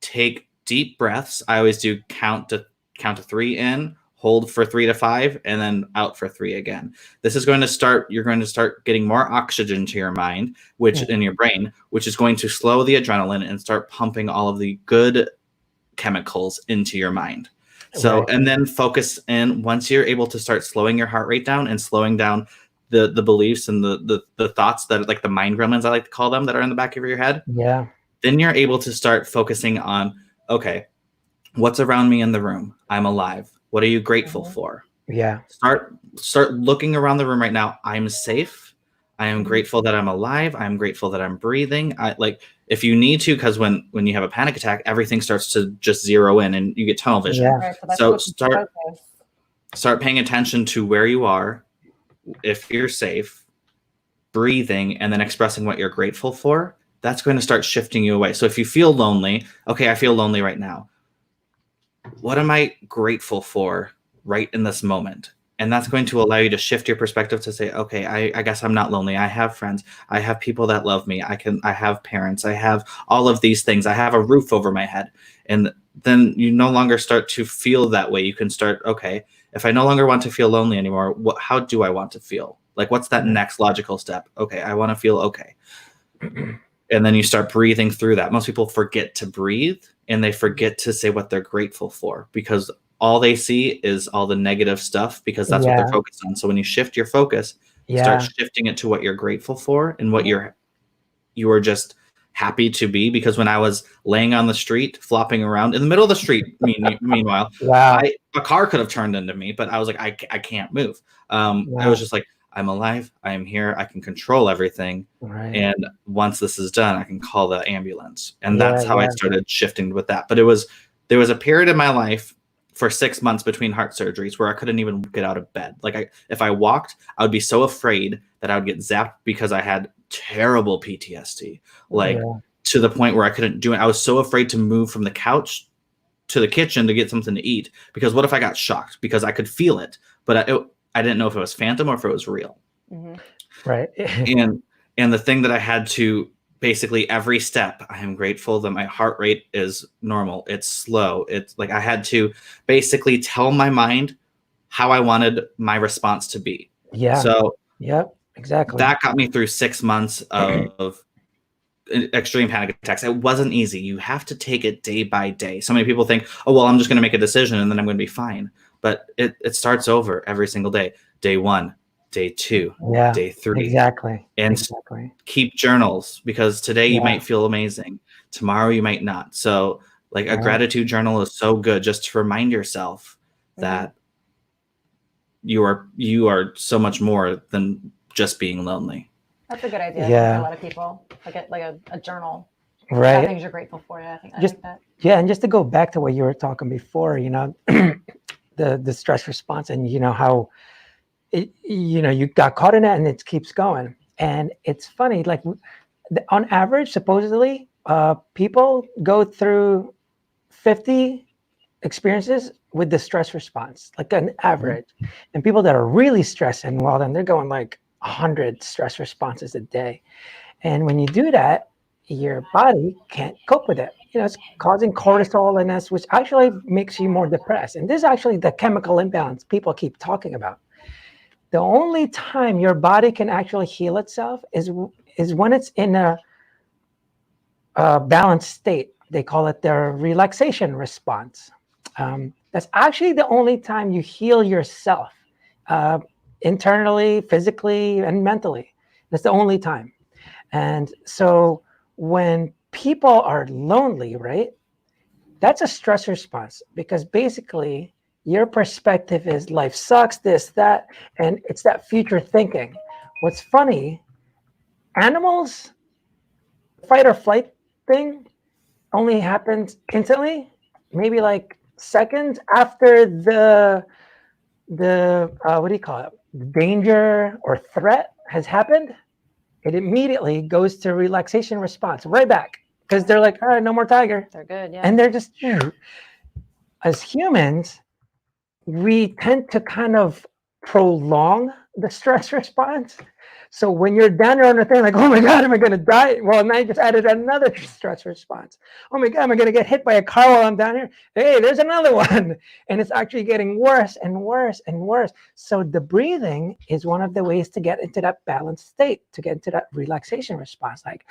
take deep breaths. I always do count to 3 in, hold for 3 to 5, and then out for 3 again. This is going to start, you're going to start getting more oxygen to your mind, which in your brain, which is going to slow the adrenaline and start pumping all of the good chemicals into your mind. So, and then focus in, once you're able to start slowing your heart rate down and slowing down the beliefs and the thoughts that, like the mind gremlins, I like to call them, that are in the back of your head. Then you're able to start focusing on, okay, what's around me in the room? I'm alive. What are you grateful for? Start looking around the room right now. I'm safe. I am grateful that I'm alive. I'm grateful that I'm breathing. If you need to, because when you have a panic attack, everything starts to just zero in and you get tunnel vision. So start paying attention to where you are, if you're safe, breathing, and then expressing what you're grateful for. That's going to start shifting you away. So if you feel lonely, okay, I feel lonely right now. What am I grateful for right in this moment? And that's going to allow you to shift your perspective to say, okay, I guess I'm not lonely. I have friends. I have people that love me. I have parents. I have all of these things. I have a roof over my head. And then you no longer start to feel that way. You can start, okay, if I no longer want to feel lonely anymore, how do I want to feel? Like, what's that next logical step? Okay, I want to feel okay. And then you start breathing through that. Most people forget to breathe and they forget to say what they're grateful for, because all they see is all the negative stuff, because that's what they're focused on. So when you shift your focus, start shifting it to what you're grateful for and what you are just happy to be. Because when I was laying on the street, flopping around in the middle of the street, meanwhile, a car could have turned into me, but I was like, I can't move. I was just like, I'm alive. I am here. I can control everything. And once this is done, I can call the ambulance. And that's how I started shifting with that. But it was There was a period in my life for 6 months between heart surgeries where I couldn't even get out of bed. Like if I walked, I would be so afraid that I would get zapped because I had terrible PTSD, like to the point where I couldn't do it. I was so afraid to move from the couch to the kitchen to get something to eat, because what if I got shocked? Because I could feel it, but I didn't know if it was phantom or if it was real.
Right.
and the thing that I had to basically every step, I am grateful that my heart rate is normal. It's slow. It's like I had to basically tell my mind how I wanted my response to be.
Yeah.
So
exactly.
That got me through 6 months of extreme panic attacks. It wasn't easy. You have to take it day by day. So many people think, oh, well, I'm just going to make a decision and then I'm going to be fine. But it starts over every single day. Day 1, day 2, day 3.
Exactly.
And keep journals, because today you might feel amazing. Tomorrow you might not. So like a gratitude journal is so good, just to remind yourself that you are so much more than just being lonely.
That's a good idea for a lot of people. Like a journal.
Right.
Things you're grateful for. Yeah, I think that.
Yeah, and just to go back to what you were talking before, the stress response, and how you got caught in it and it keeps going. And it's funny, like on average, supposedly, people go through 50 experiences with the stress response, like an average. And people that are really stressed and well, then they're going like 100 stress responses a day. And when you do that, your body can't cope with it. It's causing cortisol in us, which actually makes you more depressed. And this is actually the chemical imbalance people keep talking about. The only time your body can actually heal itself is when it's in a balanced state. They call it their relaxation response. That's actually the only time you heal yourself, internally, physically, and mentally. That's the only time. And so when people are lonely, right, that's a stress response, because basically your perspective is life sucks, this, that, and it's that future thinking. What's funny, animals, fight or flight thing only happens instantly, maybe like seconds after the what do you call it? The danger or threat has happened. It immediately goes to relaxation response, right back, because they're like, all right, no more tiger.
They're good, yeah.
And they're just, as humans, we tend to kind of prolong the stress response. So when you're down there on the thing, like, oh my God, am I going to die? Well, now you just added another stress response. Oh my God, am I going to get hit by a car while I'm down here? Hey, there's another one. And it's actually getting worse and worse and worse. So the breathing is one of the ways to get into that balanced state, to get into that relaxation response. Like,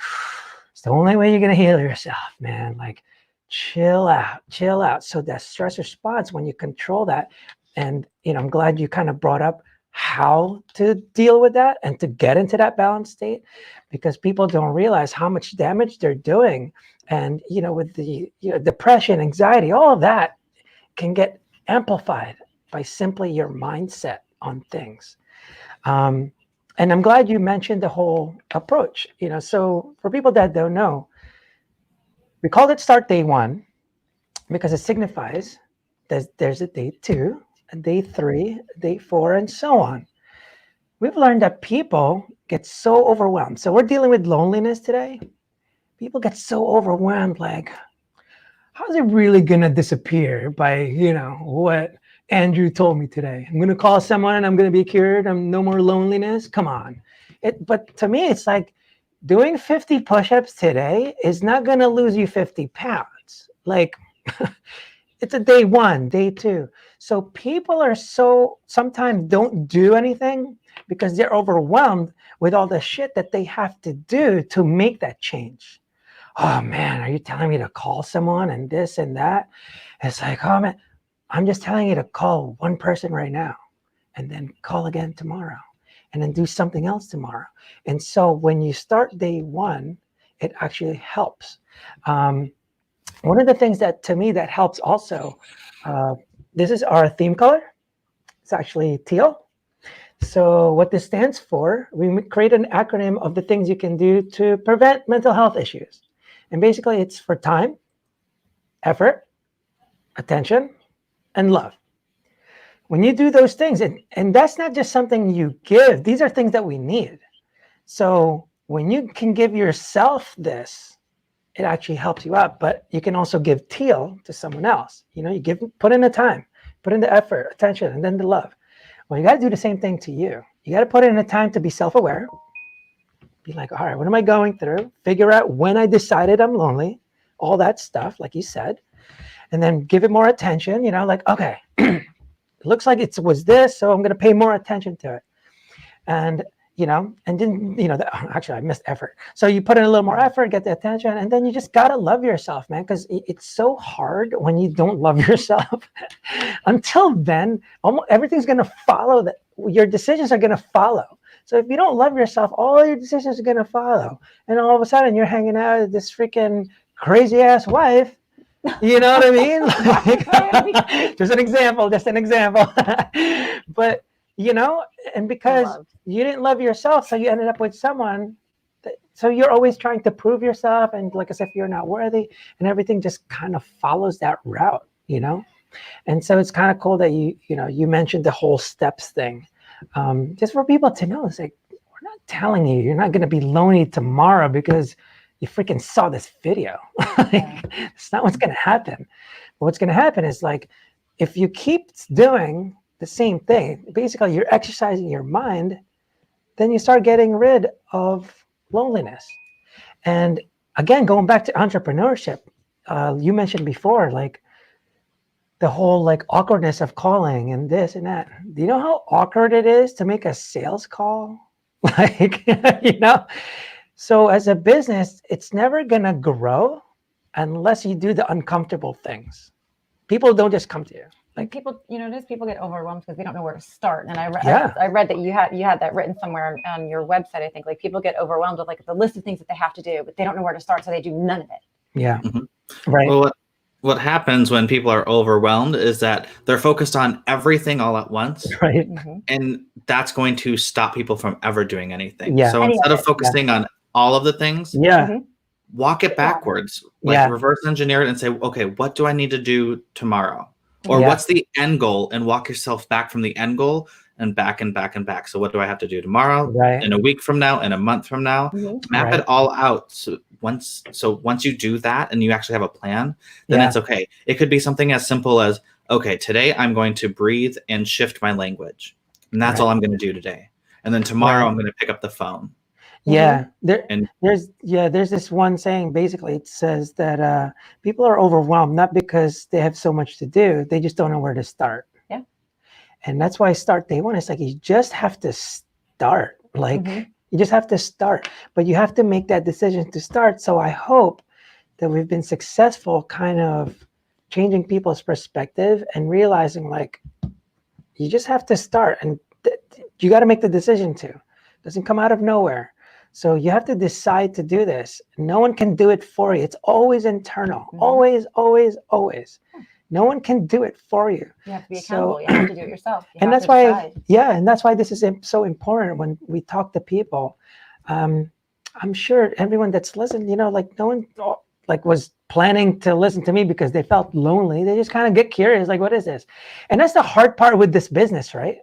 it's the only way you're going to heal yourself, man. Like, chill out. So that stress response, when you control that, and I'm glad you kind of brought up how to deal with that and to get into that balanced state, because people don't realize how much damage they're doing. And with the depression, anxiety, all of that can get amplified by simply your mindset on things. And I'm glad you mentioned the whole approach. So for people that don't know, we called it Start Day 1 because it signifies that there's a day 2, a day 3, a day 4, and so on. We've learned that people get so overwhelmed. So we're dealing with loneliness today. People get so overwhelmed, like, how's it really going to disappear by, what Andrew told me today? I'm going to call someone and I'm going to be cured. I'm no more loneliness. Come on. But to me, it's like doing 50 push-ups today is not going to lose you 50 pounds. Like, it's a day 1, day 2. So people are sometimes don't do anything because they're overwhelmed with all the shit that they have to do to make that change. Oh man, are you telling me to call someone and this and that? It's like, oh man, I'm just telling you to call one person right now and then call again tomorrow and then do something else tomorrow. And so when you start day 1, it actually helps. One of the things that to me that helps also, this is our theme color. It's actually teal. So what this stands for, we create an acronym of the things you can do to prevent mental health issues. And basically it's for time, effort, attention, and love. When you do those things, and that's not just something you give, these are things that we need. So when you can give yourself this, it actually helps you out. But you can also give teal to someone else. You put in the time, put in the effort, attention, and then the love. Well, you got to do the same thing to you. You got to put in the time to be self-aware. Be like, all right, what am I going through? Figure out when I decided I'm lonely, all that stuff, like you said, and then give it more attention. Like, okay, it looks like it was this, so I'm going to pay more attention to it. And and then, actually I missed effort. So you put in a little more effort, get the attention, and then you just got to love yourself, man, because it's so hard when you don't love yourself. Until then, almost everything's going to follow that. Your decisions are going to follow. So if you don't love yourself, all your decisions are going to follow. And all of a sudden you're hanging out with this freaking crazy ass wife. You know what I mean? Like, just an example. But, and because you didn't love yourself, so you ended up with someone. So you're always trying to prove yourself. And like I said, if you're not worthy, and everything just kind of follows that route, And so it's kind of cool that you mentioned the whole steps thing. Just for people to know, it's like, we're not telling you you're not going to be lonely tomorrow because you freaking saw this video. It's not what's going to happen. What's going to happen is, like, if you keep doing the same thing, basically you're exercising your mind, then you start getting rid of loneliness. And again, going back to entrepreneurship, you mentioned before, like, the whole like awkwardness of calling and this and that. Do you know how awkward it is to make a sales call? Like, so as a business, it's never gonna grow unless you do the uncomfortable things. People don't just come to you.
Like, people get overwhelmed because they don't know where to start. And I read that you had that written somewhere on your website. I think, like, people get overwhelmed with like the list of things that they have to do, but they don't know where to start, so they do none of it.
Yeah.
Mm-hmm. Right. Well, what happens when people are overwhelmed is that they're focused on everything all at once.
Right.
Mm-hmm.
And that's going to stop people from ever doing anything.
Yeah.
So instead of focusing on all of the things, walk it backwards, reverse engineer it and say, okay, what do I need to do tomorrow? Or what's the end goal? And walk yourself back from the end goal and back and back and back. So what do I have to do tomorrow, in a week from now, in a month from now? Map it all out. So once you do that and you actually have a plan, then it's okay. It could be something as simple as, okay, today I'm going to breathe and shift my language. And that's all I'm going to do today. And then tomorrow I'm going to pick up the phone.
Yeah. There's this one saying, basically it says that people are overwhelmed, not because they have so much to do, they just don't know where to start.
Yeah.
And that's why start day one. It's like, you just have to start. Like, you just have to start, but you have to make that decision to start. So I hope that we've been successful kind of changing people's perspective and realizing, like, you just have to start, and you got to make the decision to. It doesn't come out of nowhere. So you have to decide to do this. No one can do it for you. It's always internal. Always, always, always. No one can do it for you.
You have to be accountable. You have to do it yourself.
And that's why, and that's why this is so important when we talk to people. I'm sure everyone that's listened, like, no one like was planning to listen to me because they felt lonely. They just kind of get curious, like, what is this? And that's the hard part with this business, right?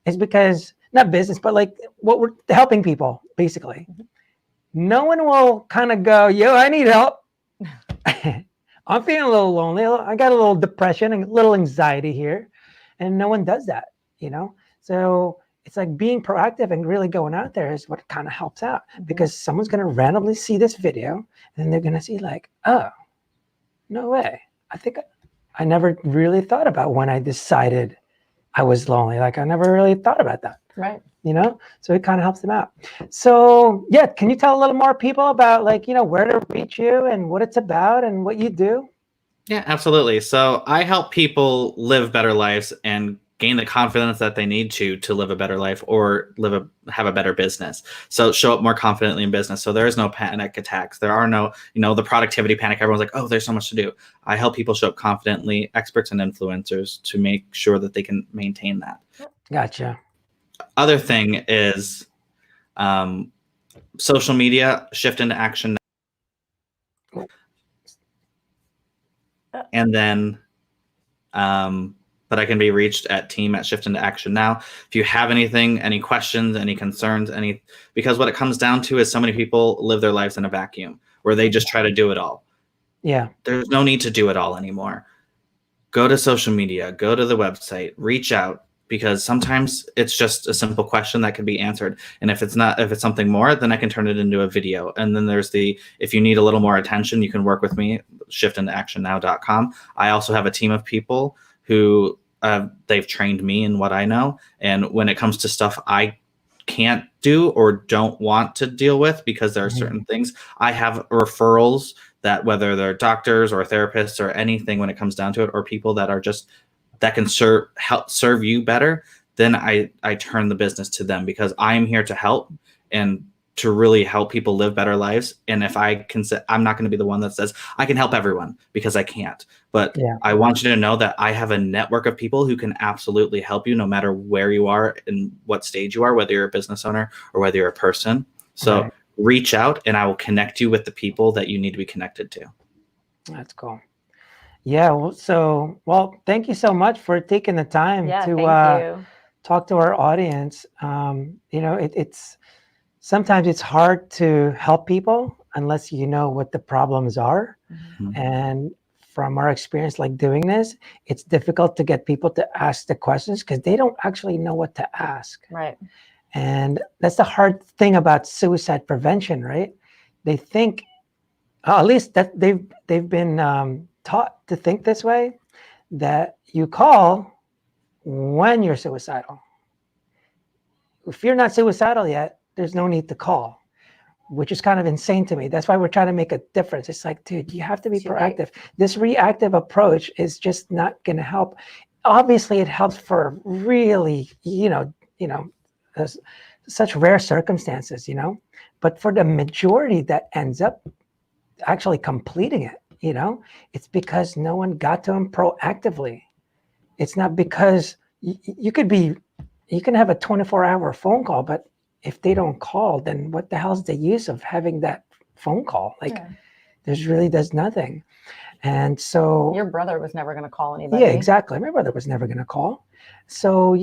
It's because, not business, but like what we're helping people, basically. No one will kind of go, yo, I need help. I'm feeling a little lonely. I got a little depression and a little anxiety here. And no one does that, So it's like being proactive and really going out there is what kind of helps out, because someone's going to randomly see this video and they're going to see, like, oh, no way. I think I never really thought about when I decided I was lonely. Like, I never really thought about that.
Right.
So it kind of helps them out. So can you tell a little more people about, like, where to reach you and what it's about and what you do?
Yeah, absolutely. So I help people live better lives and gain the confidence that they need to live a better life or have a better business. So show up more confidently in business. So there is no panic attacks. There are no, the productivity panic. Everyone's like, oh, there's so much to do. I help people show up confidently, experts and influencers, to make sure that they can maintain that.
Gotcha.
Other thing is social media, shift into action. And then But I can be reached at team@shiftintoaction.now. If you have anything, any questions, any concerns, because what it comes down to is so many people live their lives in a vacuum where they just try to do it all.
Yeah.
There's no need to do it all anymore. Go to social media, go to the website, reach out, because sometimes it's just a simple question that can be answered. And if it's something more, then I can turn it into a video. And then there's if you need a little more attention, you can work with me, shiftintoactionnow.com. I also have a team of people who they've trained me in what I know. And when it comes to stuff I can't do or don't want to deal with, because there are certain things, I have referrals that, whether they're doctors or therapists or anything, when it comes down to it, or people that are just, that can help serve you better, then I turn the business to them, because I'm here to help and to really help people live better lives. And if I can say, I'm not going to be the one that says I can help everyone, because I can't. But I want you to know that I have a network of people who can absolutely help you, no matter where you are and what stage you are, whether you're a business owner or whether you're a person. So reach out and I will connect you with the people that you need to be connected to.
That's cool. Yeah. Well, thank you so much for taking the time to talk to our audience. It's sometimes it's hard to help people unless you know what the problems are. And from our experience, like doing this, it's difficult to get people to ask the questions because they don't actually know what to ask.
Right.
And that's the hard thing about suicide prevention, right? They think, at least that they've been taught to think this way, that you call when you're suicidal. If you're not suicidal yet, there's no need to call, which is kind of insane to me. That's why we're trying to make a difference. It's like, dude, you have to be proactive. This reactive approach is just not going to help. Obviously, it helps for really, such rare circumstances, but for the majority that ends up actually completing it, it's because no one got to them proactively. It's not because you can have a 24-hour phone call, but if they don't call, then what the hell is the use of having that phone call? There's nothing. And so
your brother was never going to call anybody.
Yeah, exactly. My brother was never going to call. So,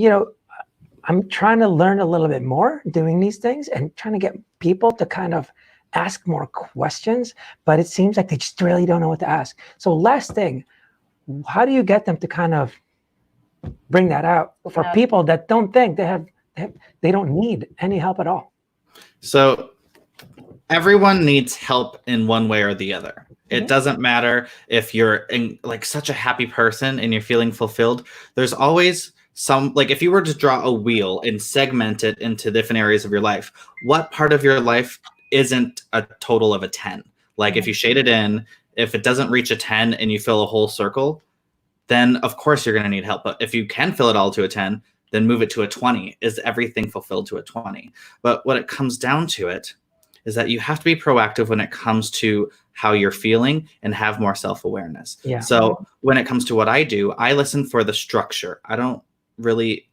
I'm trying to learn a little bit more doing these things and trying to get people to kind of ask more questions, but it seems like they just really don't know what to ask. So last thing, how do you get them to kind of bring that out for people that don't think they don't need any help at all?
So everyone needs help in one way or the other. It doesn't matter if you're such a happy person and you're feeling fulfilled. There's always if you were to draw a wheel and segment it into different areas of your life, what part of your life isn't a total of a 10? If you shade it in, if it doesn't reach a 10 and you fill a whole circle, then of course you're going to need help. But if you can fill it all to a 10, then move it to a 20. Is everything fulfilled to a 20? But what it comes down to it is that you have to be proactive when it comes to how you're feeling and have more self-awareness. Yeah. So when it comes to what I do, I listen for the structure. I don't really,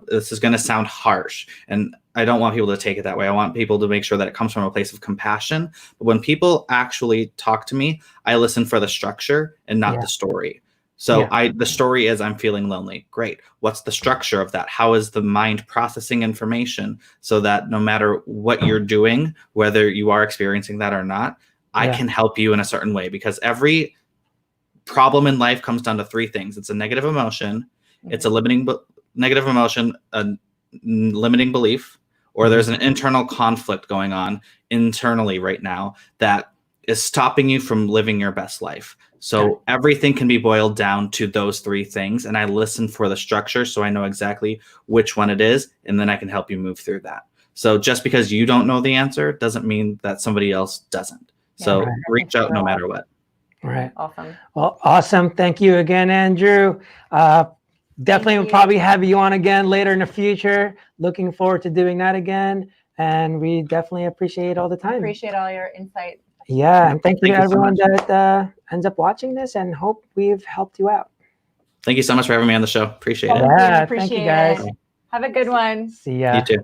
this is going to sound harsh, and I don't want people to take it that way. I want people to make sure that it comes from a place of compassion. But when people actually talk to me, I listen for the structure and not the story. So the story is, I'm feeling lonely. Great. What's the structure of that? How is the mind processing information so that no matter what you're doing, whether you are experiencing that or not, I can help you in a certain way? Because every problem in life comes down to three things. It's a negative emotion. It's a negative emotion, a limiting belief, or there's an internal conflict going on internally right now that is stopping you from living your best life. So everything can be boiled down to those three things. And I listen for the structure so I know exactly which one it is. And then I can help you move through that. So just because you don't know the answer doesn't mean that somebody else doesn't. So reach out no matter what.
Right.
Awesome.
Well, awesome. Thank you again, Andrew. Definitely will probably have you on again later in the future. Looking forward to doing that again. And we definitely appreciate all the time.
Appreciate all your insight.
Yeah, and thank you to everyone that ends up watching this, and hope we've helped you out.
Thank you so much for having me on the show. Appreciate it.
Yeah,
appreciate
thank you guys.
Have a good one.
See ya.
You too.